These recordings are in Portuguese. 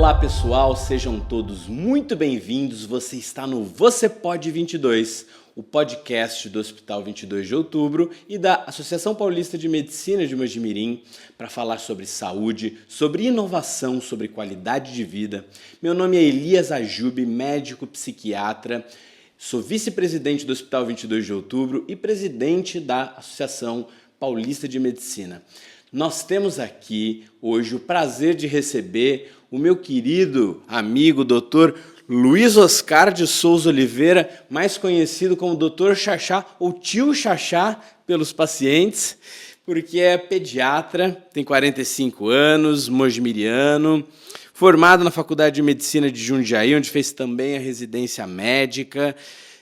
Olá pessoal, sejam todos muito bem-vindos. Você está no Você Pode 22, o podcast do Hospital 22 de Outubro e da Associação Paulista de Medicina de Mojimirim para falar sobre saúde, sobre inovação, sobre qualidade de vida. Meu nome é Elias Ajube, médico psiquiatra, sou vice-presidente do Hospital 22 de Outubro e presidente da Associação Paulista de Medicina. Nós temos aqui hoje o prazer de receber o meu querido amigo Dr. Luiz Oscar de Souza Oliveira, mais conhecido como Dr. Xaxá ou Tio Xaxá pelos pacientes, porque é pediatra, tem 45 anos, mojimiriano, formado na Faculdade de Medicina de Jundiaí, onde fez também a residência médica,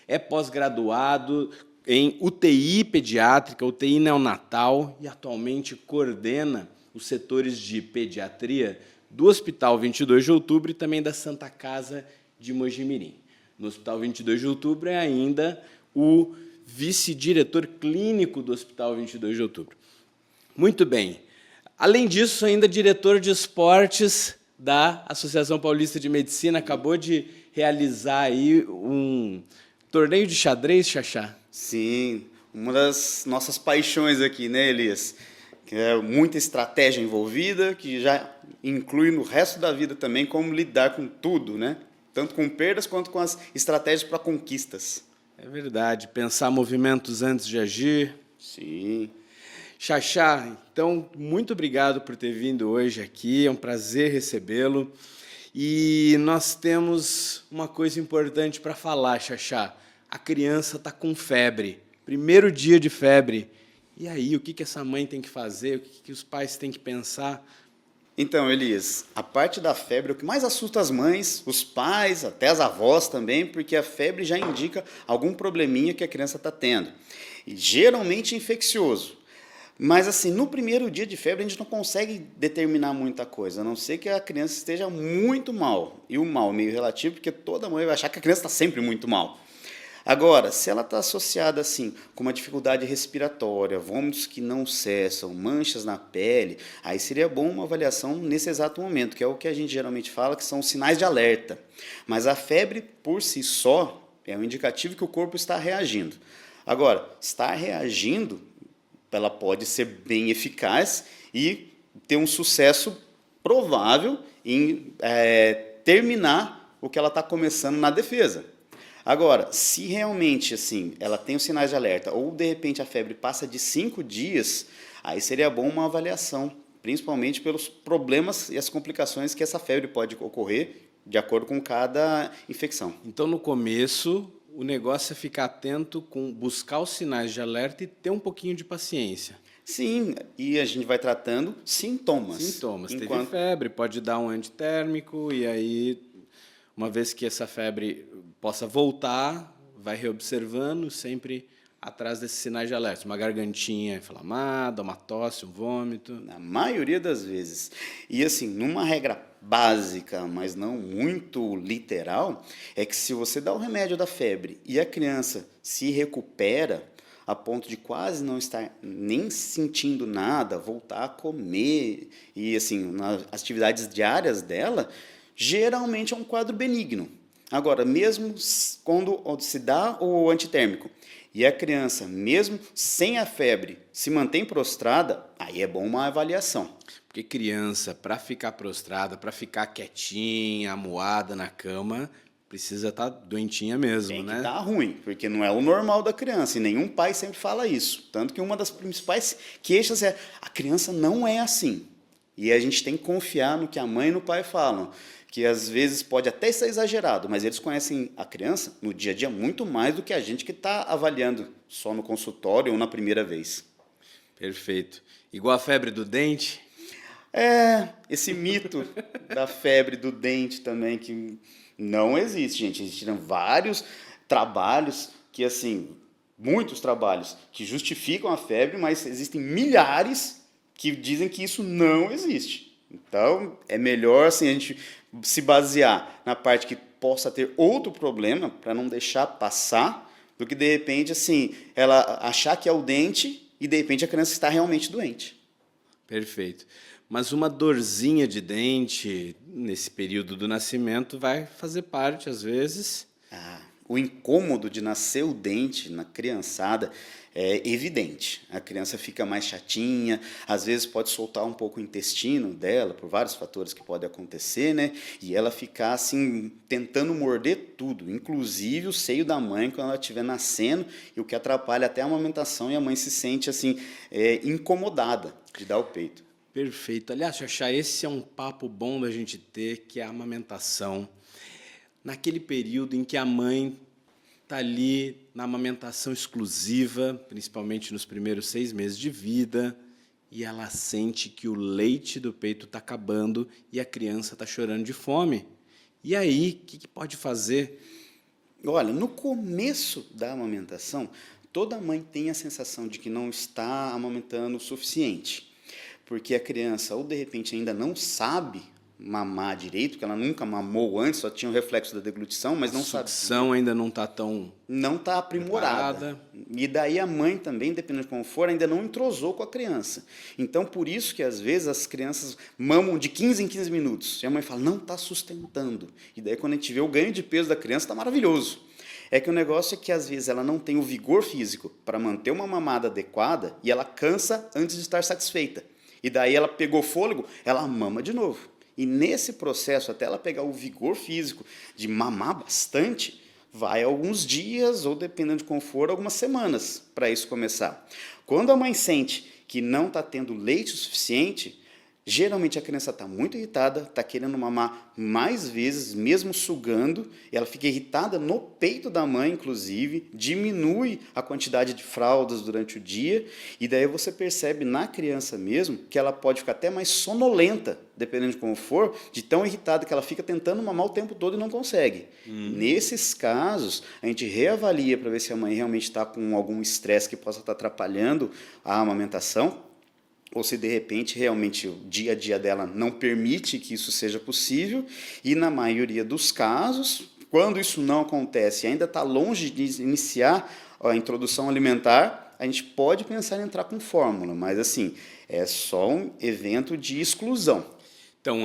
é pós-graduado em UTI pediátrica, UTI neonatal e atualmente coordena os setores de pediatria do Hospital 22 de Outubro e também da Santa Casa de Mojimirim. No Hospital 22 de Outubro é ainda o vice-diretor clínico do Hospital 22 de Outubro. Muito bem. Além disso, ainda diretor de esportes da Associação Paulista de Medicina, acabou de realizar aí um torneio de xadrez, Xaxá? Sim, uma das nossas paixões aqui, né, Elias? Que é muita estratégia envolvida, que já inclui no resto da vida também como lidar com tudo, né? Tanto com perdas quanto com as estratégias para conquistas. É verdade, pensar movimentos antes de agir. Sim. Xaxá, então, muito obrigado por ter vindo hoje aqui, é um prazer recebê-lo. E nós temos uma coisa importante para falar, Xaxá. A criança está com febre, primeiro dia de febre. E aí, o que essa mãe tem que fazer? O que os pais têm que pensar? Então, Elias, a parte da febre é o que mais assusta as mães, os pais, até as avós também, porque a febre já indica algum probleminha que a criança está tendo. E geralmente infeccioso. Mas, assim, no primeiro dia de febre, a gente não consegue determinar muita coisa, a não ser que a criança esteja muito mal. E o mal meio relativo, porque toda mãe vai achar que a criança está sempre muito mal. Agora, se ela está associada assim com uma dificuldade respiratória, vômitos que não cessam, manchas na pele, aí seria bom uma avaliação nesse exato momento, que é o que a gente geralmente fala que são os sinais de alerta. Mas a febre por si só é um indicativo que o corpo está reagindo. Agora, estar reagindo, ela pode ser bem eficaz e ter um sucesso provável em terminar o que ela está começando na defesa. Agora, se realmente assim, ela tem os sinais de alerta ou de repente a febre passa de 5 dias, aí seria bom uma avaliação, principalmente pelos problemas e as complicações que essa febre pode ocorrer de acordo com cada infecção. Então, no começo, o negócio é ficar atento com buscar os sinais de alerta e ter um pouquinho de paciência. Sim, e a gente vai tratando sintomas. Teve febre, pode dar um antitérmico e aí, uma vez que essa febre possa voltar, vai reobservando, sempre atrás desses sinais de alerta. Uma gargantinha inflamada, uma tosse, um vômito. Na maioria das vezes. E assim, numa regra básica, mas não muito literal, é que se você dá o remédio da febre e a criança se recupera a ponto de quase não estar nem sentindo nada, voltar a comer e assim, nas atividades diárias dela, geralmente é um quadro benigno. Agora, mesmo quando se dá o antitérmico e a criança, mesmo sem a febre, se mantém prostrada, aí é bom uma avaliação. Porque criança, para ficar prostrada, para ficar quietinha, amuada na cama, precisa estar doentinha mesmo, Tem né? que estar ruim, porque não é o normal da criança, e nenhum pai sempre fala isso. Tanto que uma das principais queixas é a criança não é assim. E a gente tem que confiar no que a mãe e o pai falam, que às vezes pode até ser exagerado, mas eles conhecem a criança no dia a dia muito mais do que a gente que está avaliando só no consultório ou na primeira vez. Perfeito. Igual a febre do dente? Esse mito da febre do dente também, que não existe, gente. Existiram vários trabalhos que, assim, muitos trabalhos que justificam a febre, mas existem milhares que dizem que isso não existe. Então, é melhor assim, a gente se basear na parte que possa ter outro problema, para não deixar passar, do que, de repente, assim, ela achar que é o dente e, de repente, a criança está realmente doente. Perfeito. Mas uma dorzinha de dente nesse período do nascimento vai fazer parte, às vezes. O incômodo de nascer o dente na criançada é evidente. A criança fica mais chatinha, às vezes pode soltar um pouco o intestino dela, por vários fatores que podem acontecer, né? E ela ficar assim, tentando morder tudo, inclusive o seio da mãe quando ela estiver nascendo, e o que atrapalha até a amamentação, e a mãe se sente assim, incomodada de dar o peito. Perfeito. Aliás, Xaxá, esse é um papo bom da gente ter, que é a amamentação. Naquele período em que a mãe está ali na amamentação exclusiva, principalmente nos primeiros 6 meses de vida, e ela sente que o leite do peito está acabando e a criança está chorando de fome. E aí, o que pode fazer? Olha, no começo da amamentação, toda mãe tem a sensação de que não está amamentando o suficiente, porque a criança ou de repente ainda não sabe mamar direito, porque ela nunca mamou antes, só tinha o reflexo da deglutição, mas não sabe. A sucção ainda não está tão... Não está aprimorada. Preparada. E daí a mãe também, dependendo de como for, ainda não entrosou com a criança. Então, por isso que às vezes as crianças mamam de 15 em 15 minutos. E a mãe fala, não está sustentando. E daí quando a gente vê o ganho de peso da criança, está maravilhoso. É que o negócio é que às vezes ela não tem o vigor físico para manter uma mamada adequada e ela cansa antes de estar satisfeita. E daí ela pegou fôlego, ela mama de novo. E nesse processo, até ela pegar o vigor físico de mamar bastante, vai alguns dias, ou dependendo de como for, algumas semanas para isso começar. Quando a mãe sente que não está tendo leite o suficiente, geralmente a criança está muito irritada, está querendo mamar mais vezes, mesmo sugando, e ela fica irritada no peito da mãe, inclusive, diminui a quantidade de fraldas durante o dia, e daí você percebe na criança mesmo que ela pode ficar até mais sonolenta, dependendo de como for, de tão irritada que ela fica tentando mamar o tempo todo e não consegue. Nesses casos, a gente reavalia para ver se a mãe realmente está com algum estresse que possa estar atrapalhando a amamentação, ou se de repente realmente o dia a dia dela não permite que isso seja possível, e na maioria dos casos, quando isso não acontece e ainda está longe de iniciar a introdução alimentar, a gente pode pensar em entrar com fórmula, mas assim, é só um evento de exclusão. Então,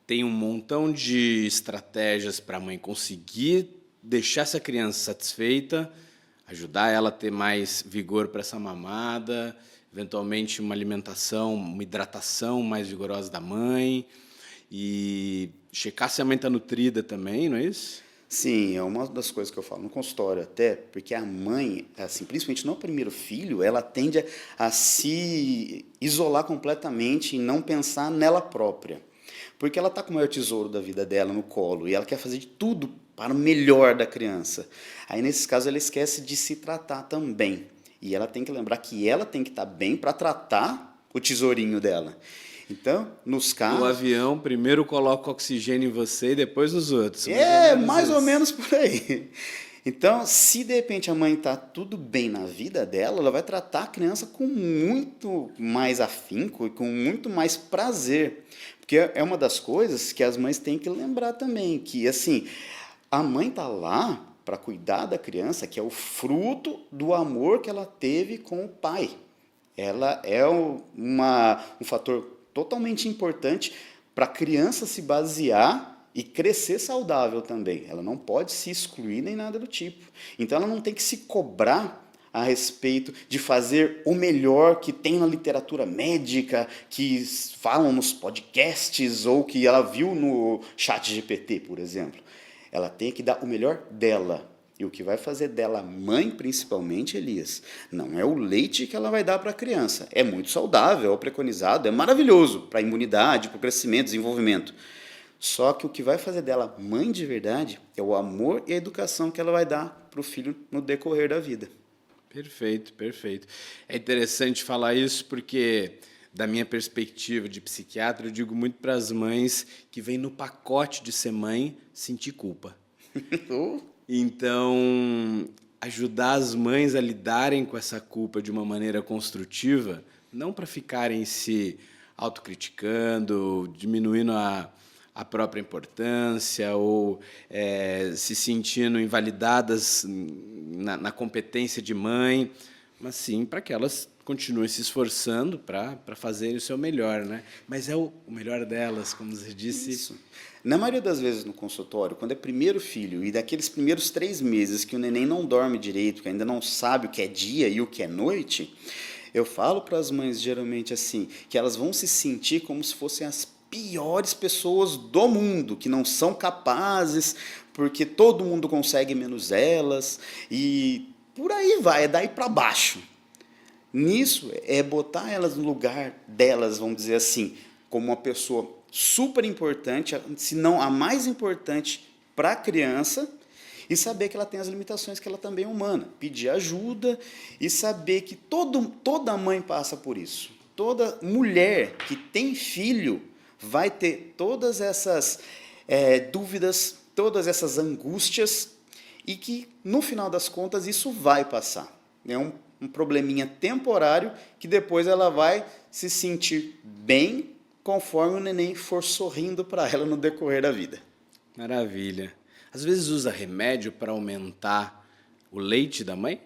tem um montão de estratégias para a mãe conseguir deixar essa criança satisfeita, ajudar ela a ter mais vigor para essa mamada, eventualmente uma alimentação, uma hidratação mais vigorosa da mãe, e checar se a mãe está nutrida também, não é isso? Sim, é uma das coisas que eu falo no consultório até, porque a mãe, assim, principalmente no primeiro filho, ela tende a se isolar completamente e não pensar nela própria. Porque ela está com o maior tesouro da vida dela no colo e ela quer fazer de tudo para o melhor da criança. Aí, nesses casos, ela esquece de se tratar também. E ela tem que lembrar que ela tem que estar bem para tratar o tesourinho dela. Então, nos casos... O avião primeiro coloca oxigênio em você e depois nos outros. Mais ou menos por aí. Então, se de repente a mãe está tudo bem na vida dela, ela vai tratar a criança com muito mais afinco e com muito mais prazer. Porque é uma das coisas que as mães têm que lembrar também, que assim, a mãe está lá para cuidar da criança, que é o fruto do amor que ela teve com o pai. Ela é um fator totalmente importante para a criança se basear e crescer saudável também. Ela não pode se excluir nem nada do tipo. Então ela não tem que se cobrar a respeito de fazer o melhor que tem na literatura médica, que falam nos podcasts ou que ela viu no ChatGPT, por exemplo. Ela tem que dar o melhor dela. E o que vai fazer dela mãe, principalmente, Elias, não é o leite que ela vai dar para a criança. É muito saudável, é preconizado, é maravilhoso para a imunidade, para o crescimento, desenvolvimento. Só que o que vai fazer dela mãe de verdade é o amor e a educação que ela vai dar para o filho no decorrer da vida. Perfeito, perfeito. É interessante falar isso porque, da minha perspectiva de psiquiatra, eu digo muito para as mães que vem no pacote de ser mãe sentir culpa. Então, ajudar as mães a lidarem com essa culpa de uma maneira construtiva, não para ficarem se autocriticando, diminuindo a própria importância ou se sentindo invalidadas na competência de mãe, mas sim para que elas continuem se esforçando para fazerem o seu melhor, né? Mas é o melhor delas, como você disse. Isso. Na maioria das vezes no consultório, quando é primeiro filho e daqueles primeiros 3 meses que o neném não dorme direito, que ainda não sabe o que é dia e o que é noite, eu falo para as mães geralmente assim, que elas vão se sentir como se fossem as piores pessoas do mundo, que não são capazes, porque todo mundo consegue menos elas, e por aí vai, é daí para baixo. Nisso é botar elas no lugar delas, vamos dizer assim, como uma pessoa super importante, se não a mais importante para a criança, e saber que ela tem as limitações, que ela também é humana. Pedir ajuda e saber que toda mãe passa por isso. Toda mulher que tem filho vai ter todas essas dúvidas, todas essas angústias, e que, no final das contas, isso vai passar. É um probleminha temporário que depois ela vai se sentir bem conforme o neném for sorrindo para ela no decorrer da vida. Maravilha. Às vezes usa remédio para aumentar o leite da mãe?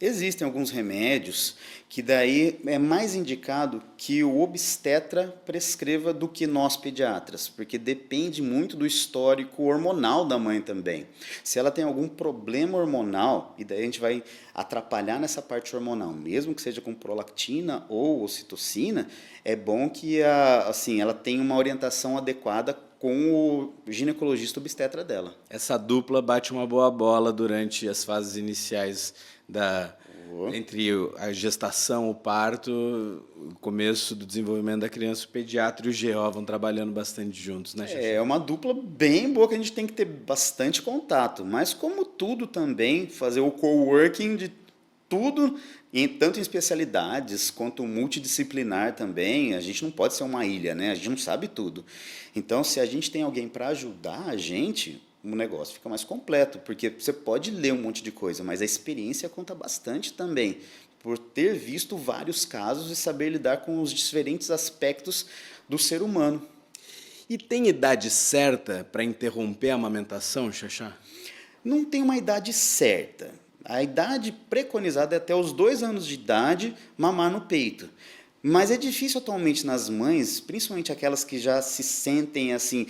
Existem alguns remédios que daí é mais indicado que o obstetra prescreva do que nós pediatras, porque depende muito do histórico hormonal da mãe também. Se ela tem algum problema hormonal, e daí a gente vai atrapalhar nessa parte hormonal, mesmo que seja com prolactina ou ocitocina, é bom que assim, ela tenha uma orientação adequada com o ginecologista obstetra dela. Essa dupla bate uma boa bola durante as fases iniciais entre a gestação, o parto, o começo do desenvolvimento da criança, o pediatra e o GO vão trabalhando bastante juntos, né, Xaxá? É uma dupla bem boa que a gente tem que ter bastante contato, mas como tudo também, fazer o coworking de tudo, tanto em especialidades quanto multidisciplinar também, a gente não pode ser uma ilha, né? A gente não sabe tudo. Então, se a gente tem alguém para ajudar a gente, o negócio fica mais completo, porque você pode ler um monte de coisa, mas a experiência conta bastante também, por ter visto vários casos e saber lidar com os diferentes aspectos do ser humano. E tem idade certa para interromper a amamentação, Xaxá? Não tem uma idade certa. A idade preconizada é até os 2 anos de idade mamar no peito. Mas é difícil atualmente nas mães, principalmente aquelas que já se sentem assim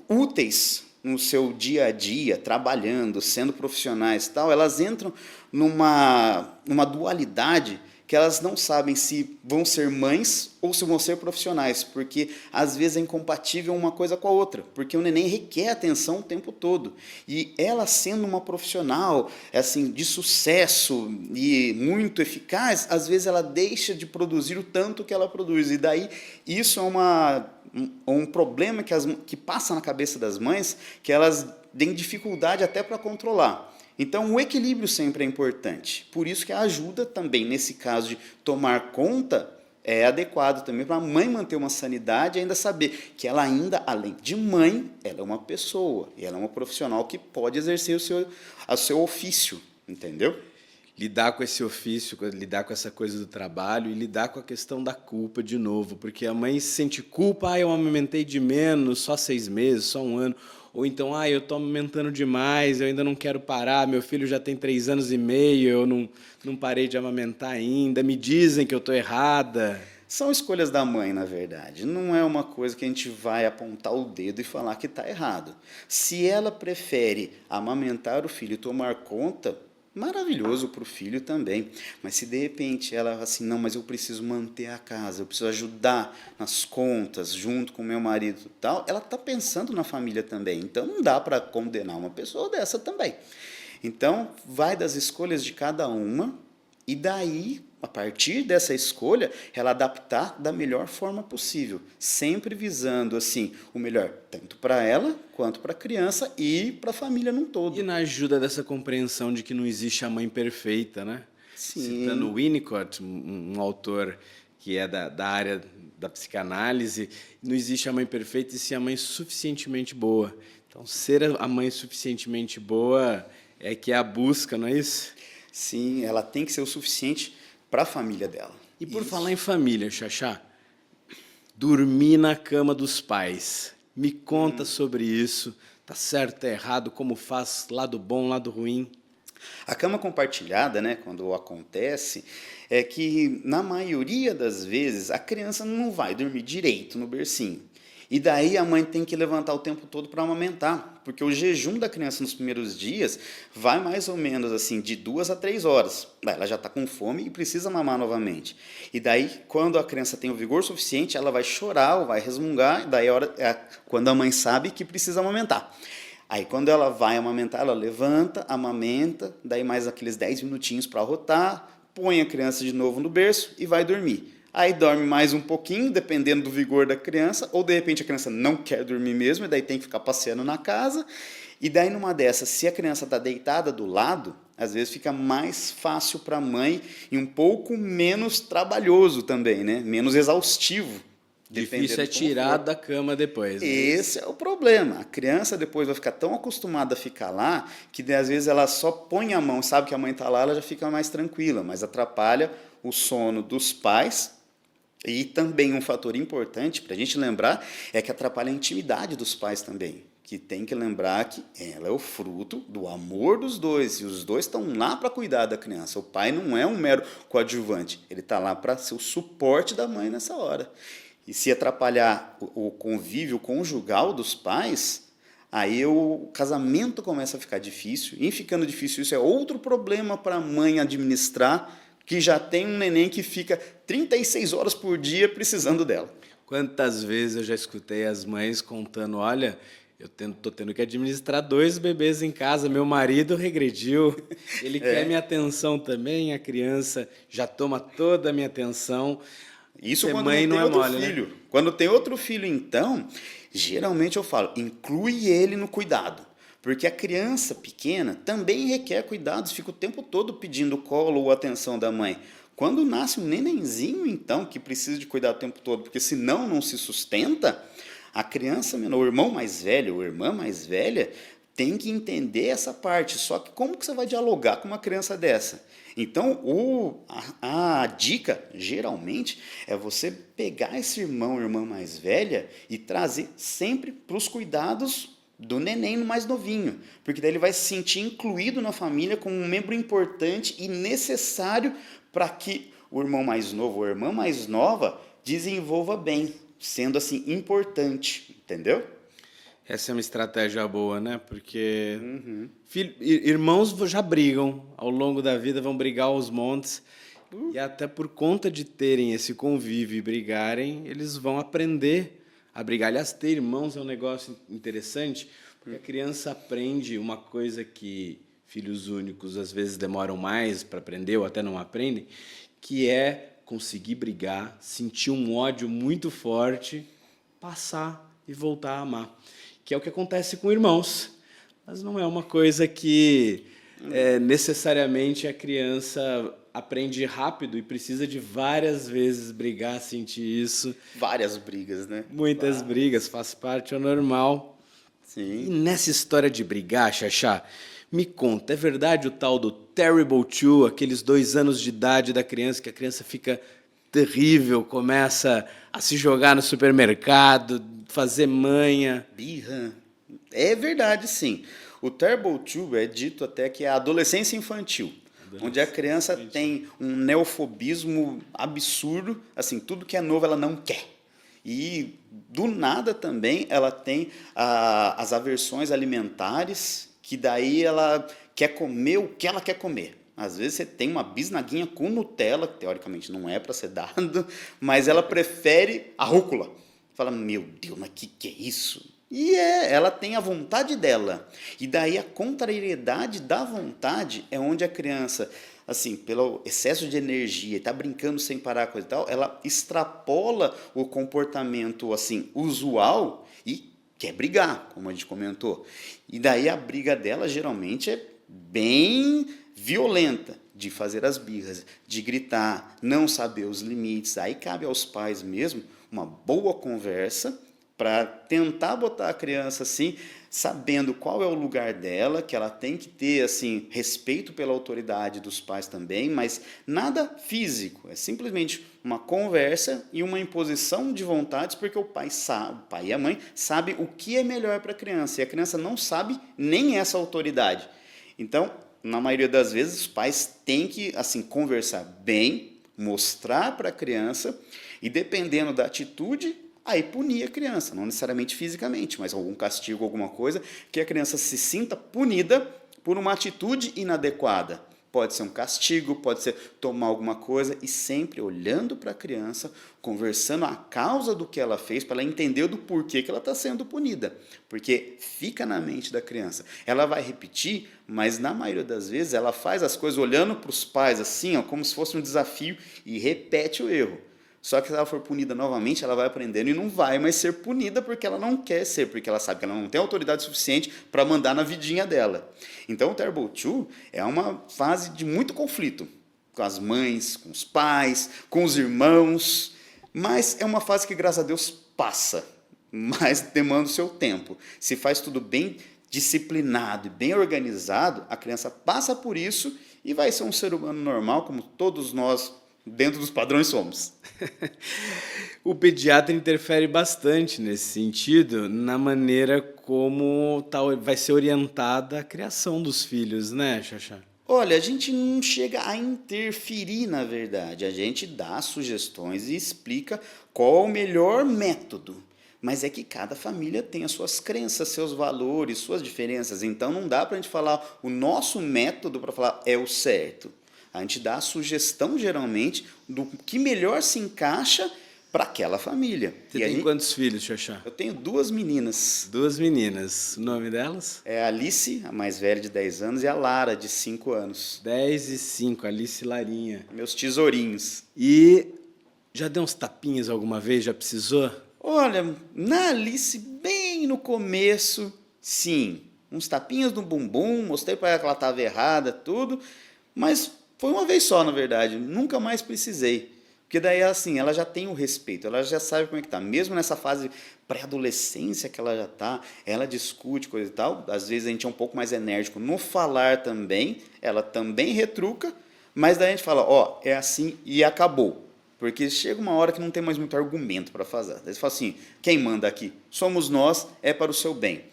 úteis no seu dia a dia, trabalhando, sendo profissionais e tal, elas entram numa dualidade que elas não sabem se vão ser mães ou se vão ser profissionais, porque às vezes é incompatível uma coisa com a outra, porque o neném requer atenção o tempo todo. E ela sendo uma profissional assim, de sucesso e muito eficaz, às vezes ela deixa de produzir o tanto que ela produz. E daí isso é um problema que passa na cabeça das mães, que elas têm dificuldade até para controlar. Então, o equilíbrio sempre é importante. Por isso que a ajuda também, nesse caso de tomar conta, é adequado também para a mãe manter uma sanidade e ainda saber que ela ainda, além de mãe, ela é uma pessoa. E ela é uma profissional que pode exercer o seu ofício, entendeu? Lidar com esse ofício, lidar com essa coisa do trabalho e lidar com a questão da culpa de novo, porque a mãe sente culpa, eu amamentei de menos, só 6 meses, só 1 ano, ou então, eu estou amamentando demais, eu ainda não quero parar, meu filho já tem 3 anos e meio, eu não parei de amamentar ainda, me dizem que eu estou errada. São escolhas da mãe, na verdade. Não é uma coisa que a gente vai apontar o dedo e falar que está errado. Se ela prefere amamentar o filho e tomar conta, maravilhoso para o filho também. Mas se de repente ela assim, não, mas eu preciso manter a casa, eu preciso ajudar nas contas junto com meu marido e tal, ela está pensando na família também. Então não dá para condenar uma pessoa dessa também. Então vai das escolhas de cada uma e daí, a partir dessa escolha, ela adaptar da melhor forma possível, sempre visando assim o melhor tanto para ela quanto para a criança e para a família num todo. E na ajuda dessa compreensão de que não existe a mãe perfeita, né? Sim. Citando Winnicott, um autor que é da área da psicanálise, não existe a mãe perfeita e sim a mãe suficientemente boa. Então, ser a mãe suficientemente boa é que é a busca, não é isso? Sim, ela tem que ser o suficiente para a família dela. E por falar em família, Xaxá, dormir na cama dos pais. Me conta sobre isso. Tá certo, tá errado, como faz, lado bom, lado ruim? A cama compartilhada, né, quando acontece, é que na maioria das vezes a criança não vai dormir direito no bercinho. E daí a mãe tem que levantar o tempo todo para amamentar, porque o jejum da criança nos primeiros dias vai mais ou menos assim de 2 a 3 horas. Daí ela já está com fome e precisa mamar novamente. E daí, quando a criança tem o vigor suficiente, ela vai chorar ou vai resmungar, e daí é quando a mãe sabe que precisa amamentar. Aí, quando ela vai amamentar, ela levanta, amamenta, daí mais aqueles 10 minutinhos para arrotar, põe a criança de novo no berço e vai dormir. Aí dorme mais um pouquinho, dependendo do vigor da criança, ou de repente a criança não quer dormir mesmo, e daí tem que ficar passeando na casa. E daí, numa dessas, se a criança está deitada do lado, às vezes fica mais fácil para a mãe e um pouco menos trabalhoso também, né? Menos exaustivo. Difícil é tirar da cama depois. Né? Esse é o problema. A criança depois vai ficar tão acostumada a ficar lá que às vezes ela só põe a mão, sabe que a mãe está lá, ela já fica mais tranquila, mas atrapalha o sono dos pais. E também um fator importante para a gente lembrar é que atrapalha a intimidade dos pais também. Que tem que lembrar que ela é o fruto do amor dos dois. E os dois estão lá para cuidar da criança. O pai não é um mero coadjuvante. Ele está lá para ser o suporte da mãe nessa hora. E se atrapalhar o convívio conjugal dos pais, aí o casamento começa a ficar difícil. E ficando difícil, isso é outro problema para a mãe administrar, que já tem um neném que fica 36 horas por dia precisando dela. Quantas vezes eu já escutei as mães contando, olha, eu estou tendo que administrar 2 bebês em casa, meu marido regrediu, ele quer minha atenção também, a criança já toma toda a minha atenção. Isso quando mãe não tem outro filho. Né? Quando tem outro filho, então, geralmente eu falo, inclui ele no cuidado. Porque a criança pequena também requer cuidados, fica o tempo todo pedindo colo ou atenção da mãe. Quando nasce um nenenzinho, então, que precisa de cuidar o tempo todo, porque senão não se sustenta, a criança menor, o irmão mais velho ou a irmã mais velha, tem que entender essa parte. Só que como que você vai dialogar com uma criança dessa? Então, a dica, geralmente, é você pegar esse irmão ou irmã mais velha e trazer sempre para os cuidados do neném mais novinho. Porque daí ele vai se sentir incluído na família como um membro importante e necessário para que o irmão mais novo ou a irmã mais nova desenvolva bem, sendo assim importante, entendeu? Essa é uma estratégia boa, né? Porque irmãos já brigam, ao longo da vida vão brigar aos montes, e até por conta de terem esse convívio e brigarem, eles vão aprender a brigar. Aliás, ter irmãos é um negócio interessante, porque a criança aprende uma coisa que filhos únicos às vezes demoram mais para aprender ou até não aprendem, que é conseguir brigar, sentir um ódio muito forte, passar e voltar a amar. Que é o que acontece com irmãos, mas não é uma coisa que necessariamente a criança aprende rápido e precisa de várias vezes brigar, sentir isso. Várias brigas, né? Muitas brigas, faz parte, é normal. Sim. E nessa história de brigar, Xaxá, me conta, é verdade o tal do Terrible Two, aqueles 2 anos de idade da criança, que a criança fica terrível, começa a se jogar no supermercado, fazer manha. Birra. É verdade, sim. O Terrible Two é dito até que é a adolescência infantil, onde a criança tem um neofobismo absurdo, assim, tudo que é novo ela não quer. E, do nada também, ela tem as aversões alimentares, que daí ela quer comer o que ela quer comer. Às vezes você tem uma bisnaguinha com Nutella, que teoricamente não é para ser dado, mas ela prefere a rúcula. Fala, meu Deus, mas que é isso? E ela tem a vontade dela. E daí a contrariedade da vontade é onde a criança, assim, pelo excesso de energia, está brincando sem parar, coisa e tal, ela extrapola o comportamento, assim, usual e quer brigar, como a gente comentou. E daí a briga dela geralmente é bem violenta, de fazer as birras, de gritar, não saber os limites. Aí cabe aos pais mesmo uma boa conversa para tentar botar a criança assim, sabendo qual é o lugar dela, que ela tem que ter assim respeito pela autoridade dos pais também, mas nada físico, é simplesmente uma conversa e uma imposição de vontades, porque o pai e a mãe sabem o que é melhor para a criança, e a criança não sabe nem essa autoridade. Então, na maioria das vezes, os pais têm que assim conversar bem, mostrar para a criança e, dependendo da atitude, aí punir a criança, não necessariamente fisicamente, mas algum castigo, alguma coisa, que a criança se sinta punida por uma atitude inadequada. Pode ser um castigo, pode ser tomar alguma coisa, e sempre olhando para a criança, conversando a causa do que ela fez, para ela entender do porquê que ela está sendo punida. Porque fica na mente da criança. Ela vai repetir, mas na maioria das vezes ela faz as coisas olhando para os pais assim, ó, como se fosse um desafio, e repete o erro. Só que se ela for punida novamente, ela vai aprendendo e não vai mais ser punida porque ela não quer ser, porque ela sabe que ela não tem autoridade suficiente para mandar na vidinha dela. Então o Terrible 2 é uma fase de muito conflito com as mães, com os pais, com os irmãos, mas é uma fase que, graças a Deus, passa, mas demanda o seu tempo. Se faz tudo bem disciplinado e bem organizado, a criança passa por isso e vai ser um ser humano normal, como todos nós, dentro dos padrões, somos. O pediatra interfere bastante nesse sentido, na maneira como vai ser orientada a criação dos filhos, né, Xaxá? Olha, a gente não chega a interferir, na verdade. A gente dá sugestões e explica qual é o melhor método. Mas é que cada família tem as suas crenças, seus valores, suas diferenças. Então não dá para a gente falar o nosso método para falar é o certo. A gente dá a sugestão, geralmente, do que melhor se encaixa para aquela família. Você tem quantos filhos, Xaxá? Eu tenho 2 meninas. 2 meninas. O nome delas? É a Alice, a mais velha, de 10 anos, e a Lara, de 5 anos. 10 e 5, Alice e Larinha. Meus tesourinhos. E já deu uns tapinhas alguma vez? Já precisou? Olha, na Alice, bem no começo, sim. Uns tapinhas no bumbum, mostrei para ela que ela estava errada, tudo, mas foi uma vez só, na verdade, nunca mais precisei. Porque daí, assim, ela já tem o respeito, ela já sabe como é que tá. Mesmo nessa fase pré-adolescência que ela já tá, ela discute coisa e tal. Às vezes a gente é um pouco mais enérgico no falar também, ela também retruca, mas daí a gente fala, ó, é assim e acabou. Porque chega uma hora que não tem mais muito argumento para fazer. Daí você fala assim, quem manda aqui? Somos nós, é para o seu bem.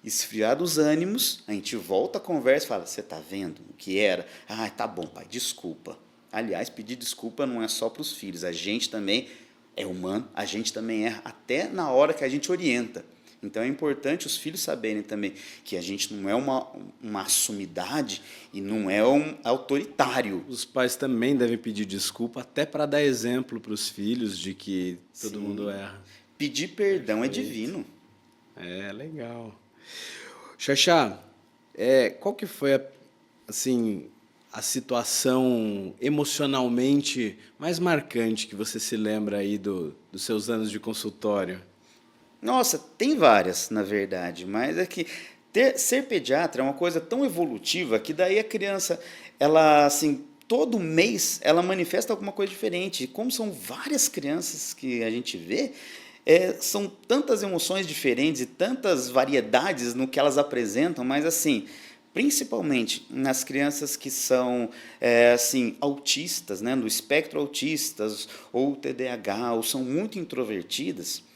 Esfriar os ânimos, a gente volta a conversa e fala, você está vendo o que era? Ah, tá bom, pai, desculpa. Aliás, pedir desculpa não é só para os filhos, a gente também é humano, a gente também erra até na hora que a gente orienta. Então é importante os filhos saberem também que a gente não é uma sumidade e não é um autoritário. Os pais também devem pedir desculpa, até para dar exemplo para os filhos de que todo Sim. mundo erra. Pedir perdão é divino. É, legal. Xaxá, qual que foi a situação emocionalmente mais marcante que você se lembra aí dos seus anos de consultório? Nossa, tem várias, na verdade, mas é que ser pediatra é uma coisa tão evolutiva que daí a criança, ela, assim, todo mês ela manifesta alguma coisa diferente. Como são várias crianças que a gente vê, são tantas emoções diferentes e tantas variedades no que elas apresentam, mas assim, principalmente nas crianças que são assim, autistas, né, no espectro autistas, ou TDAH, ou são muito introvertidas.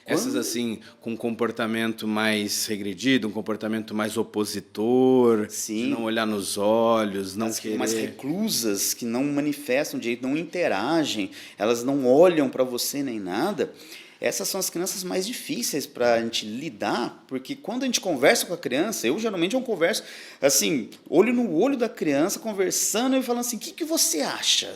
Essas, assim, com um comportamento mais regredido, um comportamento mais opositor, Sim. de não olhar nos olhos, não querer... mais reclusas, que não manifestam direito, não interagem, elas não olham para você nem nada. Essas são as crianças mais difíceis para a gente lidar, porque quando a gente conversa com a criança, eu geralmente converso assim, olho no olho da criança, conversando e falando assim, o que você acha?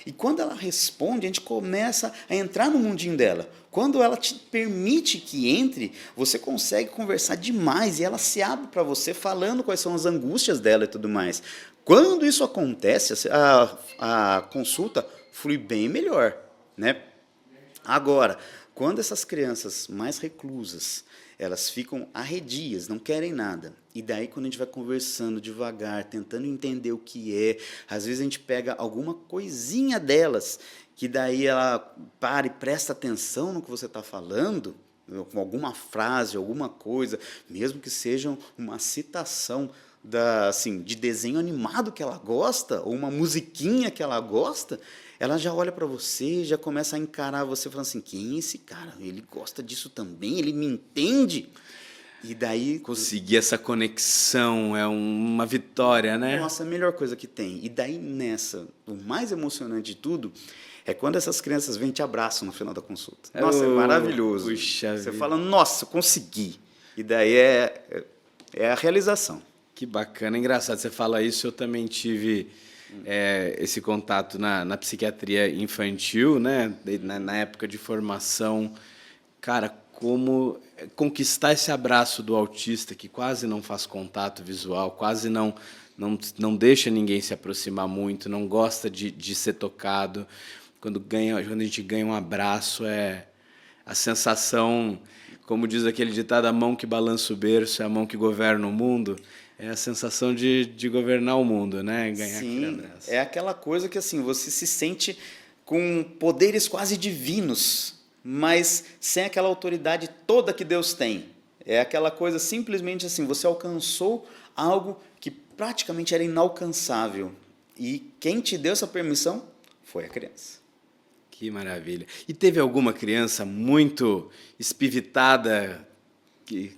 E quando ela responde, a gente começa a entrar no mundinho dela. Quando ela te permite que entre, você consegue conversar demais e ela se abre para você falando quais são as angústias dela e tudo mais. Quando isso acontece, a consulta flui bem melhor, né? Agora, quando essas crianças mais reclusas, elas ficam arredias, não querem nada, e daí quando a gente vai conversando devagar, tentando entender o que é, às vezes a gente pega alguma coisinha delas, que daí ela para e presta atenção no que você está falando, com alguma frase, alguma coisa, mesmo que seja uma citação de desenho animado que ela gosta, ou uma musiquinha que ela gosta, ela já olha para você, já começa a encarar você, falando assim, quem é esse cara? Ele gosta disso também? Ele me entende? E daí... Conseguir essa conexão é uma vitória, né? Nossa, a melhor coisa que tem. E daí nessa, o mais emocionante de tudo é quando essas crianças vêm e te abraçam no final da consulta. Nossa, é maravilhoso. Puxa Você vida. fala, nossa, eu consegui. E daí é a realização. Que bacana, engraçado. Você fala isso, eu também tive esse contato na psiquiatria infantil, né? Na época de formação. Cara, como conquistar esse abraço do autista que quase não faz contato visual, quase não deixa ninguém se aproximar muito, não gosta de ser tocado. Quando a gente ganha um abraço, a sensação, como diz aquele ditado, a mão que balança o berço é a mão que governa o mundo. É a sensação de governar o mundo, né? Ganhar aquele abraço. É aquela coisa que assim, você se sente com poderes quase divinos, mas sem aquela autoridade toda que Deus tem. É aquela coisa simplesmente assim, você alcançou algo que praticamente era inalcançável. E quem te deu essa permissão foi a criança. Que maravilha. E teve alguma criança muito espivitada que...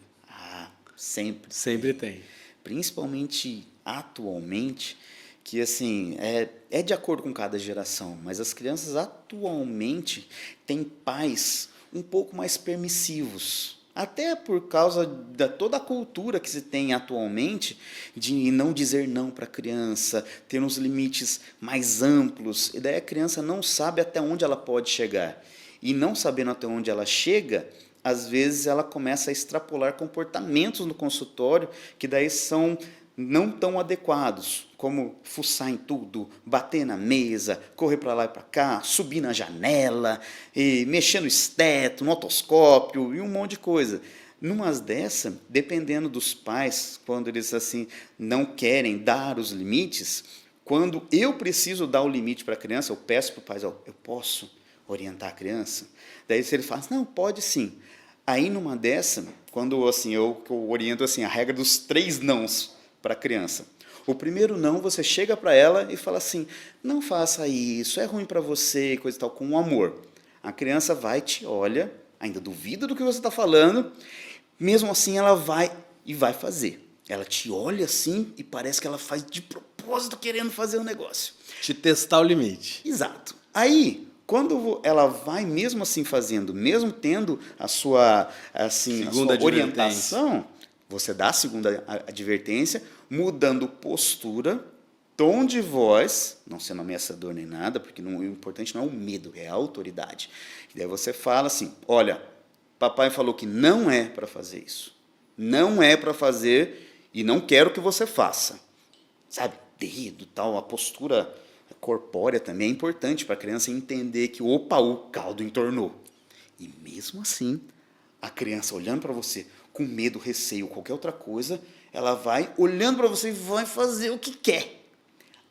Sempre. Sempre tem. Principalmente atualmente, que assim, é de acordo com cada geração, mas as crianças atualmente têm pais um pouco mais permissivos. Até por causa da toda a cultura que se tem atualmente de não dizer não para a criança, ter uns limites mais amplos, e daí a criança não sabe até onde ela pode chegar. E não sabendo até onde ela chega, às vezes ela começa a extrapolar comportamentos no consultório que daí são não tão adequados, como fuçar em tudo, bater na mesa, correr para lá e para cá, subir na janela, e mexer no esteto, no otoscópio e um monte de coisa. Numas dessa, dependendo dos pais, quando eles assim não querem dar os limites, quando eu preciso dar o limite para a criança, eu peço para o pai, eu posso orientar a criança? Daí se ele fala, não, pode sim. Aí numa dessa, quando assim, eu oriento assim, a regra dos 3 nãos para a criança. O primeiro não, você chega para ela e fala assim, não faça isso, é ruim para você, coisa e tal, com amor. A criança vai, te olha, ainda duvida do que você está falando, mesmo assim ela vai e vai fazer. Ela te olha assim e parece que ela faz de propósito querendo fazer o negócio. Te testar o limite. Exato. Aí, quando ela vai mesmo assim fazendo, mesmo tendo a sua, assim, Segunda a sua orientação, você dá a segunda advertência, mudando postura, tom de voz, não sendo ameaçador nem nada, porque o importante não é o medo, é a autoridade. E daí você fala assim, olha, papai falou que não é para fazer isso. Não é para fazer e não quero que você faça. Sabe, dedo, tal, a postura corpórea também é importante para a criança entender que, opa, o caldo entornou. E mesmo assim, a criança olhando para você com medo, receio, qualquer outra coisa, ela vai olhando para você e vai fazer o que quer.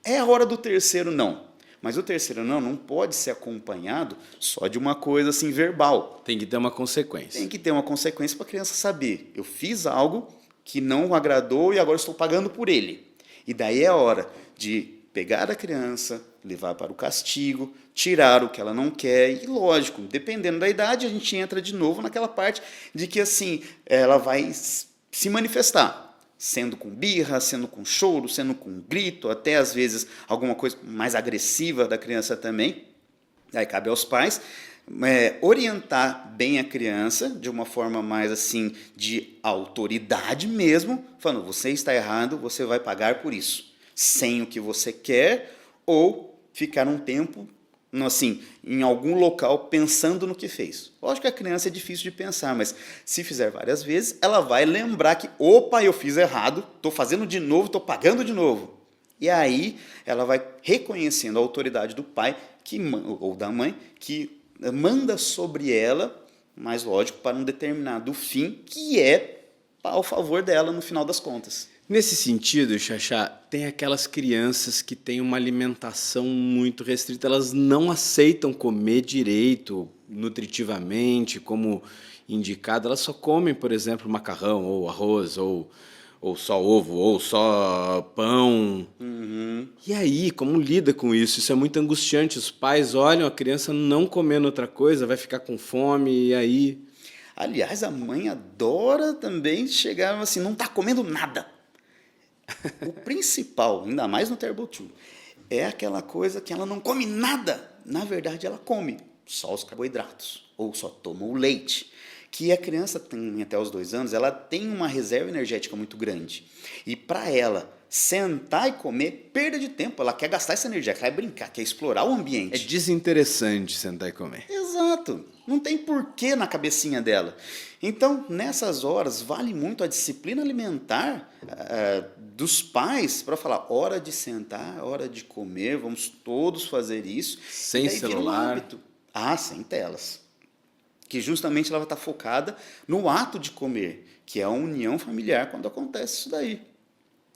É a hora do terceiro não. Mas o terceiro não pode ser acompanhado só de uma coisa assim verbal. Tem que ter uma consequência. Tem que ter uma consequência para a criança saber. Eu fiz algo que não agradou e agora estou pagando por ele. E daí é a hora de pegar a criança, levar para o castigo, tirar o que ela não quer. E lógico, dependendo da idade, a gente entra de novo naquela parte de que assim, ela vai se manifestar. Sendo com birra, sendo com choro, sendo com grito, até às vezes alguma coisa mais agressiva da criança também. Aí cabe aos pais orientar bem a criança de uma forma mais assim de autoridade mesmo, falando, você está errado, você vai pagar por isso, sem o que você quer, ou ficar um tempo assim, em algum local pensando no que fez. Lógico que a criança é difícil de pensar, mas se fizer várias vezes, ela vai lembrar que, opa, eu fiz errado, estou fazendo de novo, estou pagando de novo. E aí ela vai reconhecendo a autoridade do pai ou da mãe que manda sobre ela, mas lógico, para um determinado fim, que é ao favor dela no final das contas. Nesse sentido, Xaxá, tem aquelas crianças que têm uma alimentação muito restrita, elas não aceitam comer direito, nutritivamente, como indicado, elas só comem, por exemplo, macarrão, ou arroz, ou só ovo, ou só pão. Uhum. E aí, como lida com isso? Isso é muito angustiante. Os pais olham a criança não comendo outra coisa, vai ficar com fome, e aí... Aliás, a mãe adora também chegar assim, não está comendo nada. O principal, ainda mais no Terrible 2, é aquela coisa que ela não come nada. Na verdade, ela come só os carboidratos, ou só toma o leite. Que a criança tem até os 2 anos, ela tem uma reserva energética muito grande. E para ela sentar e comer, perda de tempo. Ela quer gastar essa energia, quer brincar, quer explorar o ambiente. É desinteressante sentar e comer. Exato. Não tem porquê na cabecinha dela. Então, nessas horas, vale muito a disciplina alimentar dos pais para falar, hora de sentar, hora de comer, vamos todos fazer isso. Sem e daí vira um celular. hábito. Sem telas. Que justamente ela vai estar focada no ato de comer, que é a união familiar quando acontece isso daí.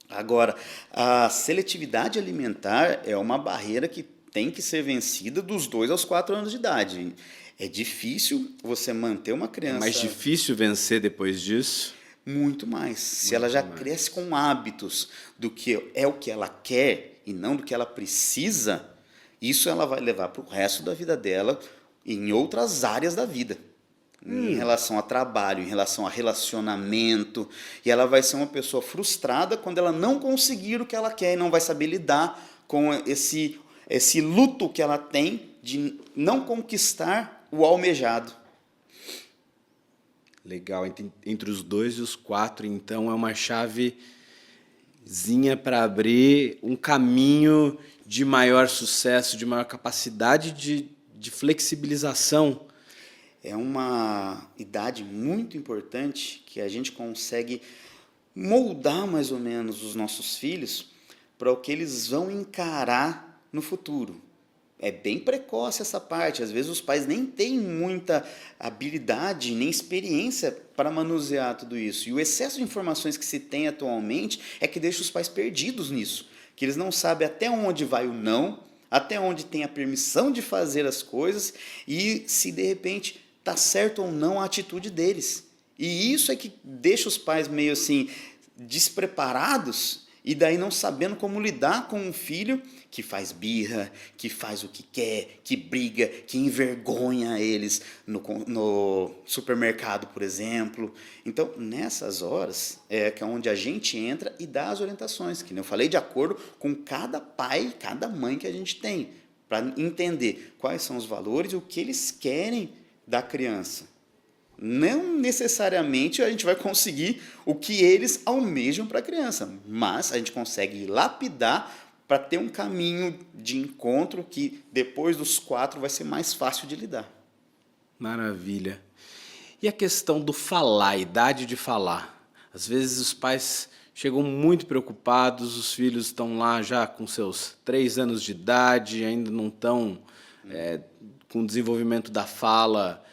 Agora, a seletividade alimentar é uma barreira que tem que ser vencida dos 2 aos 4 anos de idade. É difícil você manter uma criança... É mais difícil vencer depois disso? Muito mais. Se ela já cresce com hábitos do que é o que ela quer e não do que ela precisa, isso ela vai levar para o resto da vida dela em outras áreas da vida. Em relação a trabalho, em relação a relacionamento. E ela vai ser uma pessoa frustrada quando ela não conseguir o que ela quer e não vai saber lidar com esse luto que ela tem de não conquistar o almejado. Legal, entre os 2 e os 4, então, é uma chavezinha para abrir um caminho de maior sucesso, de maior capacidade de flexibilização. É uma idade muito importante que a gente consegue moldar mais ou menos os nossos filhos para o que eles vão encarar no futuro. É bem precoce essa parte, às vezes os pais nem têm muita habilidade nem experiência para manusear tudo isso. E o excesso de informações que se tem atualmente é que deixa os pais perdidos nisso, que eles não sabem até onde vai o não, até onde tem a permissão de fazer as coisas e se de repente está certo ou não a atitude deles. E isso é que deixa os pais meio assim despreparados e daí não sabendo como lidar com um filho que faz birra, que faz o que quer, que briga, que envergonha eles no supermercado, por exemplo. Então, nessas horas que é onde a gente entra e dá as orientações, que eu falei, de acordo com cada pai, cada mãe que a gente tem, para entender quais são os valores e o que eles querem da criança. Não necessariamente a gente vai conseguir o que eles almejam para a criança, mas a gente consegue lapidar para ter um caminho de encontro que depois dos 4 vai ser mais fácil de lidar. Maravilha. E a questão do falar, a idade de falar? Às vezes os pais chegam muito preocupados, os filhos estão lá já com seus 3 anos de idade, ainda não estão com o desenvolvimento da fala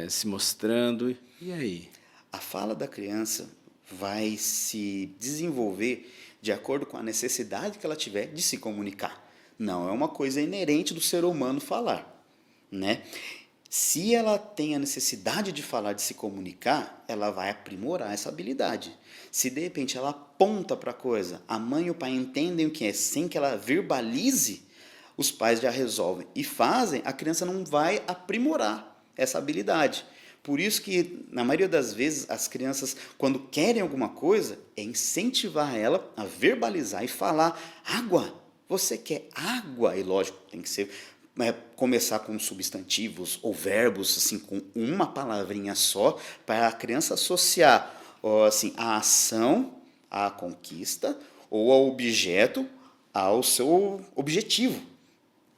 se mostrando. E aí? A fala da criança vai se desenvolver de acordo com a necessidade que ela tiver de se comunicar. Não é uma coisa inerente do ser humano falar, né? Se ela tem a necessidade de falar, de se comunicar, ela vai aprimorar essa habilidade. Se de repente ela aponta para a coisa, a mãe e o pai entendem o que é, sem que ela verbalize, os pais já resolvem e fazem, a criança não vai aprimorar essa habilidade. Por isso que, na maioria das vezes, as crianças, quando querem alguma coisa, é incentivar ela a verbalizar e falar, água, você quer água? E lógico, tem que ser, começar com substantivos ou verbos, assim, com uma palavrinha só, para a criança associar assim, a ação à conquista ou ao objeto ao seu objetivo.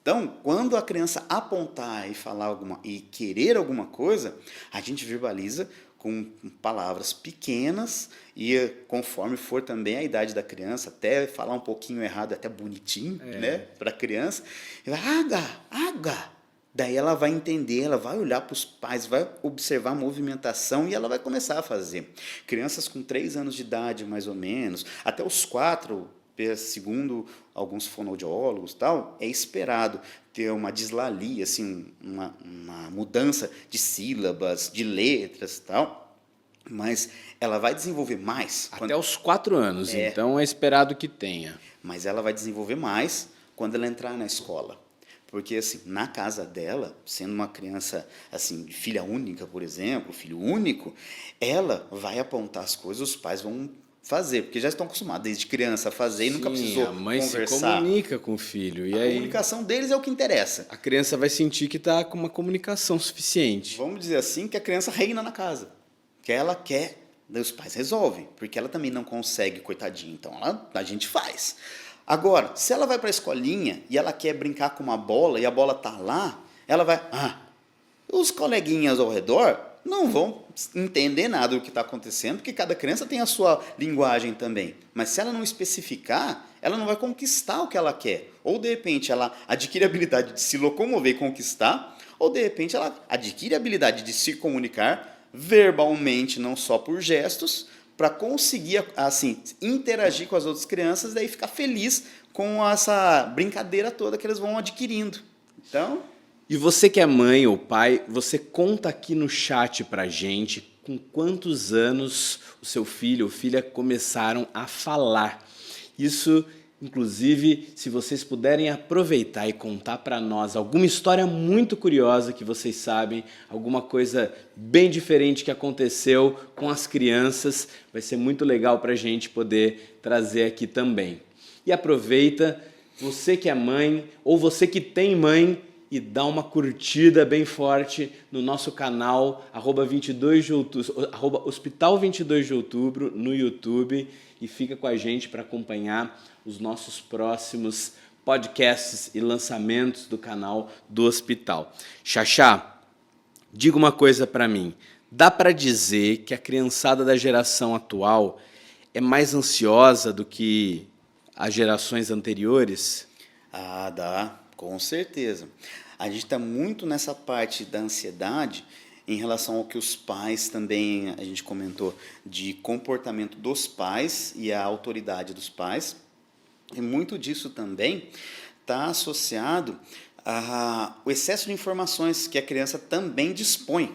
Então, quando a criança apontar e falar e querer alguma coisa, a gente verbaliza com palavras pequenas e conforme for também a idade da criança, até falar um pouquinho errado, até bonitinho, né, para a criança, água. Daí ela vai entender, ela vai olhar para os pais, vai observar a movimentação e ela vai começar a fazer. Crianças com 3 anos de idade, mais ou menos, até os 4, segundo alguns fonoaudiólogos, tal, é esperado ter uma dislalia, assim, uma mudança de sílabas, de letras, tal, mas ela vai desenvolver mais. Até os 4 anos, então é esperado que tenha. Mas ela vai desenvolver mais quando ela entrar na escola. Porque, assim, na casa dela, sendo uma criança, assim, filha única, por exemplo, filho único, ela vai apontar as coisas, os pais vão fazer, porque já estão acostumados desde criança a fazer e nunca Sim, precisou a mãe se conversar. comunica com o filho. E A aí comunicação deles é o que interessa. a criança vai sentir que está com uma comunicação suficiente. Vamos dizer assim, que a criança reina na casa. Que ela quer, daí os pais resolvem, porque ela também não consegue, coitadinha. Então a gente faz. Agora, se ela vai para a escolinha e ela quer brincar com uma bola e a bola tá lá, ela vai, os coleguinhas ao redor não vão entender nada do que está acontecendo, porque cada criança tem a sua linguagem também. Mas se ela não especificar, ela não vai conquistar o que ela quer. Ou, de repente, ela adquire a habilidade de se locomover e conquistar, ou, de repente, ela adquire a habilidade de se comunicar verbalmente, não só por gestos, para conseguir, assim, interagir com as outras crianças e daí ficar feliz com essa brincadeira toda que eles vão adquirindo. Então... E você que é mãe ou pai, você conta aqui no chat pra gente com quantos anos o seu filho ou filha começaram a falar. Isso, inclusive, se vocês puderem aproveitar e contar para nós alguma história muito curiosa que vocês sabem, alguma coisa bem diferente que aconteceu com as crianças, vai ser muito legal para a gente poder trazer aqui também. E aproveita, você que é mãe ou você que tem mãe, e dá uma curtida bem forte no nosso canal, Hospital 22 de Outubro, no YouTube, e fica com a gente para acompanhar os nossos próximos podcasts e lançamentos do canal do Hospital. Xaxá, diga uma coisa para mim, dá para dizer que a criançada da geração atual é mais ansiosa do que as gerações anteriores? Ah, dá, com certeza. A gente está muito nessa parte da ansiedade em relação ao que os pais também, a gente comentou, de comportamento dos pais e a autoridade dos pais. E muito disso também está associado ao excesso de informações que a criança também dispõe.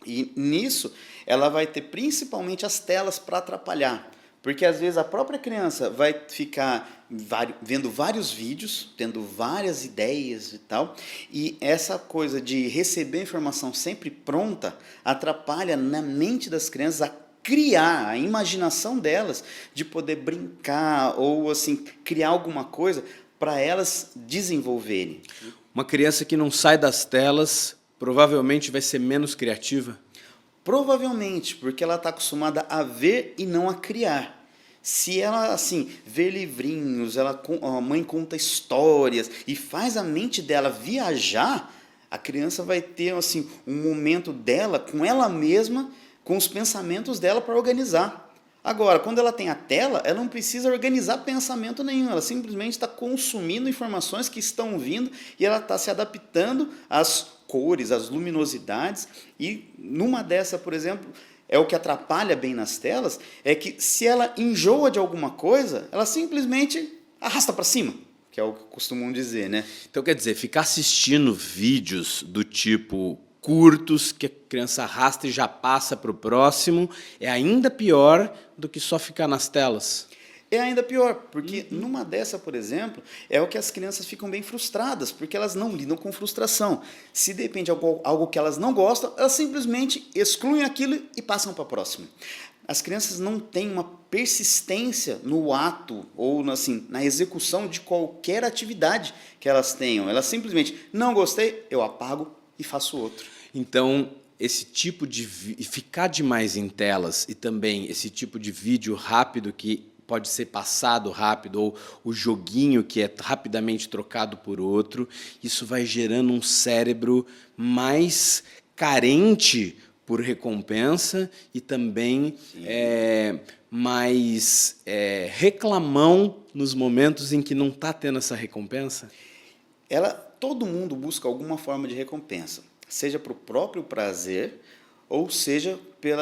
E nisso ela vai ter principalmente as telas para atrapalhar. Porque às vezes a própria criança vai ficar vendo vários vídeos, tendo várias ideias e tal, e essa coisa de receber informação sempre pronta atrapalha na mente das crianças a criar, a imaginação delas de poder brincar ou assim criar alguma coisa para elas desenvolverem. Uma criança que não sai das telas provavelmente vai ser menos criativa? Provavelmente, porque ela está acostumada a ver e não a criar. Se ela, assim, vê livrinhos, a mãe conta histórias e faz a mente dela viajar, a criança vai ter, assim, um momento dela com ela mesma, com os pensamentos dela para organizar. Agora, quando ela tem a tela, ela não precisa organizar pensamento nenhum, ela simplesmente está consumindo informações que estão vindo e ela está se adaptando às cores, às luminosidades, e numa dessa, por exemplo, é o que atrapalha bem nas telas, é que se ela enjoa de alguma coisa, ela simplesmente arrasta para cima, que é o que costumam dizer, né? Então, quer dizer, ficar assistindo vídeos do tipo curtos, que a criança arrasta e já passa para o próximo, é ainda pior do que só ficar nas telas. É ainda pior, porque numa dessa, por exemplo, é o que as crianças ficam bem frustradas, porque elas não lidam com frustração. Se depende de algo que elas não gostam, elas simplesmente excluem aquilo e passam para a próxima. As crianças não têm uma persistência no ato ou assim, na execução de qualquer atividade que elas tenham. Elas simplesmente, não gostei, eu apago e faço outro. Então, esse tipo de ficar demais em telas e também esse tipo de vídeo rápido que pode ser passado rápido, ou o joguinho que é rapidamente trocado por outro, isso vai gerando um cérebro mais carente por recompensa e também mais reclamão nos momentos em que não está tendo essa recompensa? Todo mundo busca alguma forma de recompensa, seja para o próprio prazer, ou seja pelo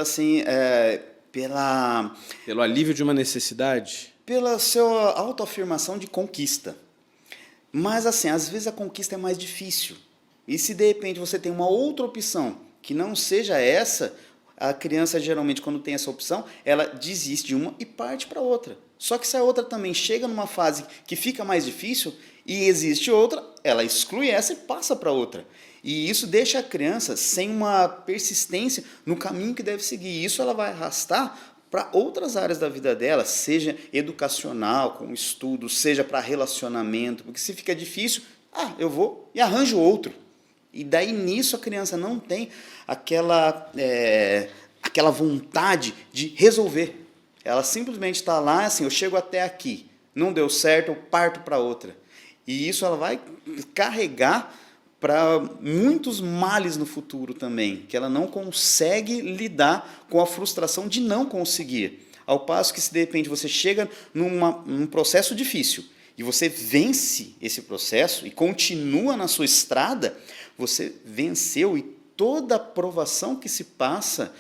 alívio de uma necessidade? Pela sua autoafirmação de conquista. Mas, assim, às vezes a conquista é mais difícil. E se, de repente, você tem uma outra opção que não seja essa, a criança, geralmente, quando tem essa opção, ela desiste de uma e parte para outra. Só que se a outra também chega numa fase que fica mais difícil e existe outra, ela exclui essa e passa para outra. E isso deixa a criança sem uma persistência no caminho que deve seguir. E isso ela vai arrastar para outras áreas da vida dela, seja educacional, com estudo, seja para relacionamento, porque se fica difícil, eu vou e arranjo outro. E daí nisso a criança não tem aquela vontade de resolver. Ela simplesmente está lá, assim, eu chego até aqui, não deu certo, eu parto para outra. E isso ela vai carregar para muitos males no futuro também, que ela não consegue lidar com a frustração de não conseguir. Ao passo que se de repente você chega num processo difícil e você vence esse processo e continua na sua estrada, você venceu e toda a provação que se passa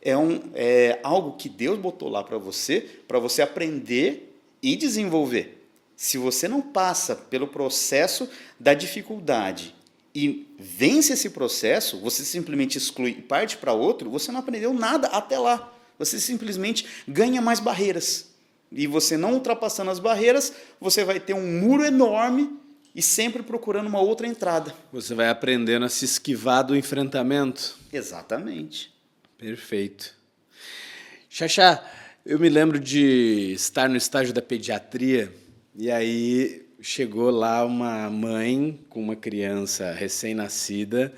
é algo que Deus botou lá para você aprender e desenvolver. Se você não passa pelo processo da dificuldade e vence esse processo, você simplesmente exclui e parte para outro, você não aprendeu nada até lá. Você simplesmente ganha mais barreiras. E você não ultrapassando as barreiras, você vai ter um muro enorme e sempre procurando uma outra entrada. Você vai aprendendo a se esquivar do enfrentamento. Exatamente. Perfeito. Xaxá, eu me lembro de estar no estágio da pediatria e aí chegou lá uma mãe com uma criança recém-nascida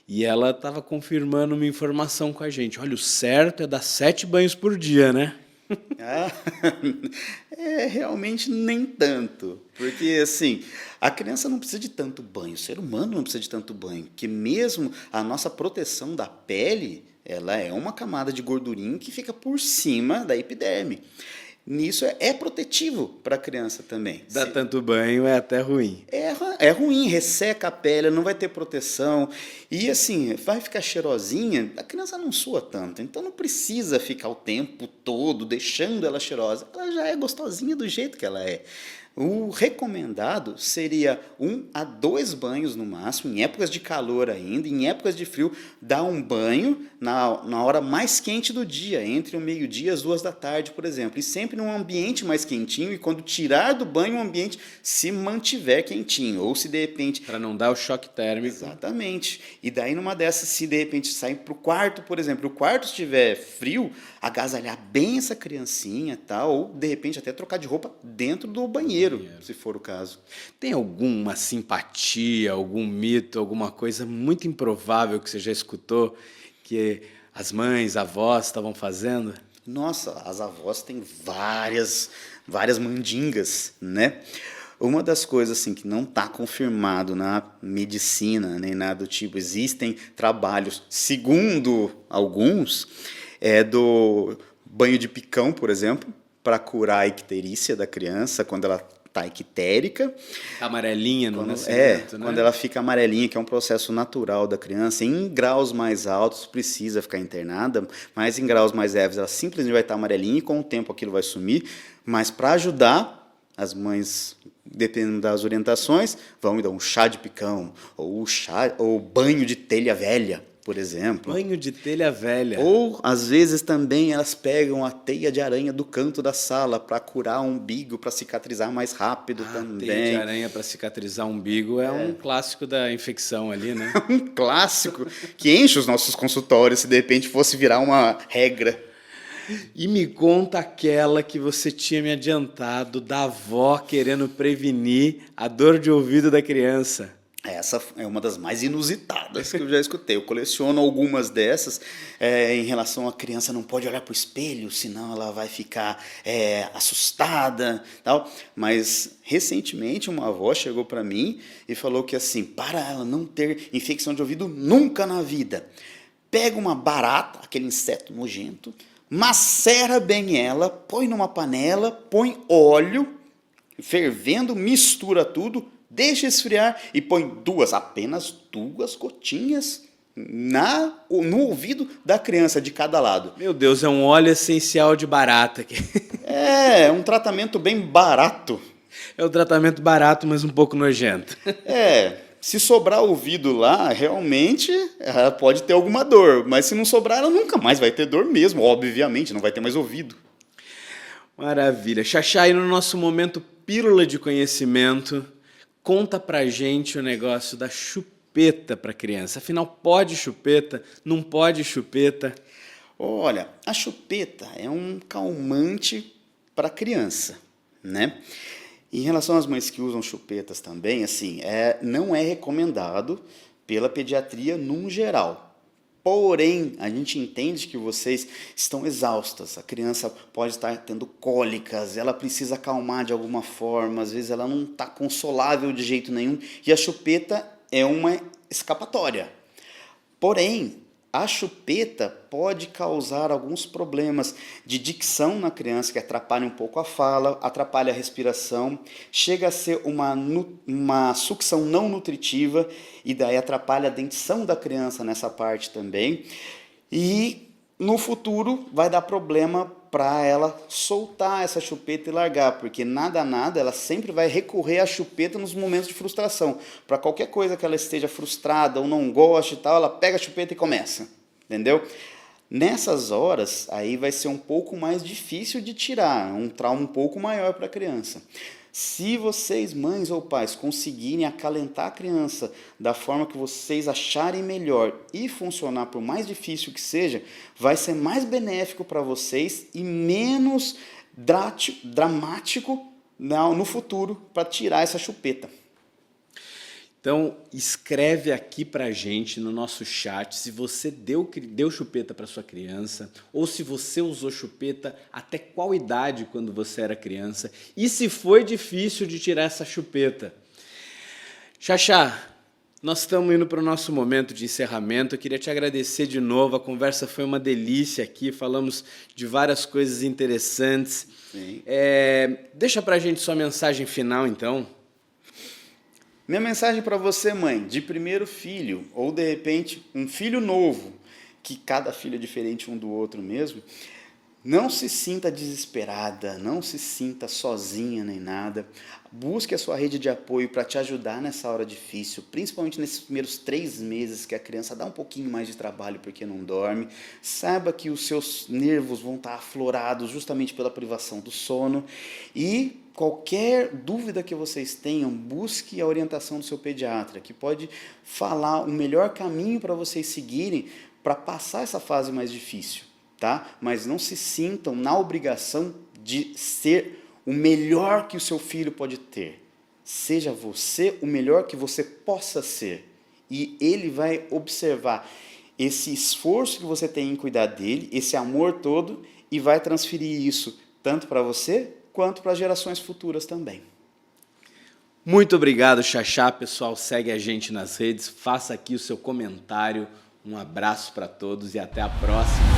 e ela estava confirmando uma informação com a gente. Olha, o certo é dar 7 banhos por dia, né? Realmente nem tanto. Porque, assim, a criança não precisa de tanto banho, o ser humano não precisa de tanto banho, que mesmo a nossa proteção da pele, ela é uma camada de gordurinho que fica por cima da epiderme. Nisso é protetivo para a criança também. Dar tanto banho é até ruim. É ruim, resseca a pele, não vai ter proteção. E assim, vai ficar cheirosinha, a criança não sua tanto. Então não precisa ficar o tempo todo deixando ela cheirosa. Ela já é gostosinha do jeito que ela é. O recomendado seria 1 a 2 banhos no máximo, em épocas de calor ainda, em épocas de frio, dar um banho na hora mais quente do dia, entre o meio-dia e as 2 da tarde, por exemplo. E sempre num ambiente mais quentinho, e quando tirar do banho, o ambiente se mantiver quentinho, ou se de repente... Para não dar o choque térmico. Exatamente. E daí numa dessas, se de repente sair para o quarto, por exemplo, o quarto estiver frio, agasalhar bem essa criancinha, tal, ou de repente até trocar de roupa dentro do banheiro, se for o caso. Tem alguma simpatia, algum mito, alguma coisa muito improvável que você já escutou que as mães, avós estavam fazendo? Nossa, as avós têm várias mandingas, né? Uma das coisas assim, que não está confirmado na medicina, nem nada do tipo, existem trabalhos, segundo alguns, do banho de picão, por exemplo, para curar a icterícia da criança quando ela está ictérica. Amarelinha no nascimento, né? Quando ela fica amarelinha, que é um processo natural da criança. Em graus mais altos precisa ficar internada, mas em graus mais leves ela simplesmente vai estar amarelinha e com o tempo aquilo vai sumir. Mas para ajudar, as mães, dependendo das orientações, vão dar um chá de picão ou banho de telha velha, por exemplo. Banho de telha velha. Ou, às vezes, também elas pegam a teia de aranha do canto da sala para curar o umbigo, para cicatrizar mais rápido também. Teia de aranha para cicatrizar o umbigo é um clássico da infecção ali, né? Um clássico que enche os nossos consultórios se de repente fosse virar uma regra. E me conta aquela que você tinha me adiantado da avó querendo prevenir a dor de ouvido da criança. Essa é uma das mais inusitadas que eu já escutei. Eu coleciono algumas dessas em relação à criança não pode olhar para o espelho, senão ela vai ficar assustada, tal. Mas recentemente uma avó chegou para mim e falou que assim, para ela não ter infecção de ouvido nunca na vida, pega uma barata, aquele inseto nojento, macera bem ela, põe numa panela, põe óleo fervendo, mistura tudo, deixa esfriar e põe apenas duas gotinhas no ouvido da criança de cada lado. Meu Deus, é um óleo essencial de barata. É um tratamento bem barato. É um tratamento barato, mas um pouco nojento. Se sobrar ouvido lá, realmente ela pode ter alguma dor, mas se não sobrar, ela nunca mais vai ter dor mesmo, obviamente, não vai ter mais ouvido. Maravilha. Xaxá, aí no nosso momento pílula de conhecimento, conta pra gente o negócio da chupeta para criança. Afinal, pode chupeta? Não pode chupeta? Olha, a chupeta é um calmante para criança, né? Em relação às mães que usam chupetas também, assim, não é recomendado pela pediatria num geral. Porém, a gente entende que vocês estão exaustas, a criança pode estar tendo cólicas, ela precisa acalmar de alguma forma, às vezes ela não está consolável de jeito nenhum, e a chupeta é uma escapatória. Porém, a chupeta pode causar alguns problemas de dicção na criança, que atrapalha um pouco a fala, atrapalha a respiração, chega a ser uma sucção não nutritiva e daí atrapalha a dentição da criança nessa parte também. E no futuro vai dar problema para ela soltar essa chupeta e largar, porque nada ela sempre vai recorrer à chupeta nos momentos de frustração. Para qualquer coisa que ela esteja frustrada ou não goste e tal, ela pega a chupeta e começa, entendeu? Nessas horas, aí vai ser um pouco mais difícil de tirar, um trauma um pouco maior para a criança. Se vocês, mães ou pais, conseguirem acalentar a criança da forma que vocês acharem melhor e funcionar, por mais difícil que seja, vai ser mais benéfico para vocês e menos dramático no futuro para tirar essa chupeta. Então, escreve aqui pra gente no nosso chat se você deu chupeta para sua criança ou se você usou chupeta, até qual idade quando você era criança e se foi difícil de tirar essa chupeta. Xaxá, nós estamos indo para o nosso momento de encerramento. Eu queria te agradecer de novo, a conversa foi uma delícia aqui, falamos de várias coisas interessantes. Sim. Deixa pra gente sua mensagem final, então. Minha mensagem para você, mãe, de primeiro filho, ou de repente um filho novo, que cada filho é diferente um do outro mesmo, não se sinta desesperada, não se sinta sozinha nem nada. Busque a sua rede de apoio para te ajudar nessa hora difícil, principalmente nesses primeiros 3 meses que a criança dá um pouquinho mais de trabalho porque não dorme. Saiba que os seus nervos vão estar aflorados justamente pela privação do sono. E qualquer dúvida que vocês tenham, busque a orientação do seu pediatra, que pode falar o melhor caminho para vocês seguirem para passar essa fase mais difícil. Tá? Mas não se sintam na obrigação de ser o melhor que o seu filho pode ter. Seja você o melhor que você possa ser. E ele vai observar esse esforço que você tem em cuidar dele, esse amor todo, e vai transferir isso tanto para você quanto para gerações futuras também. Muito obrigado, Xaxá. Pessoal, segue a gente nas redes, faça aqui o seu comentário. Um abraço para todos e até a próxima.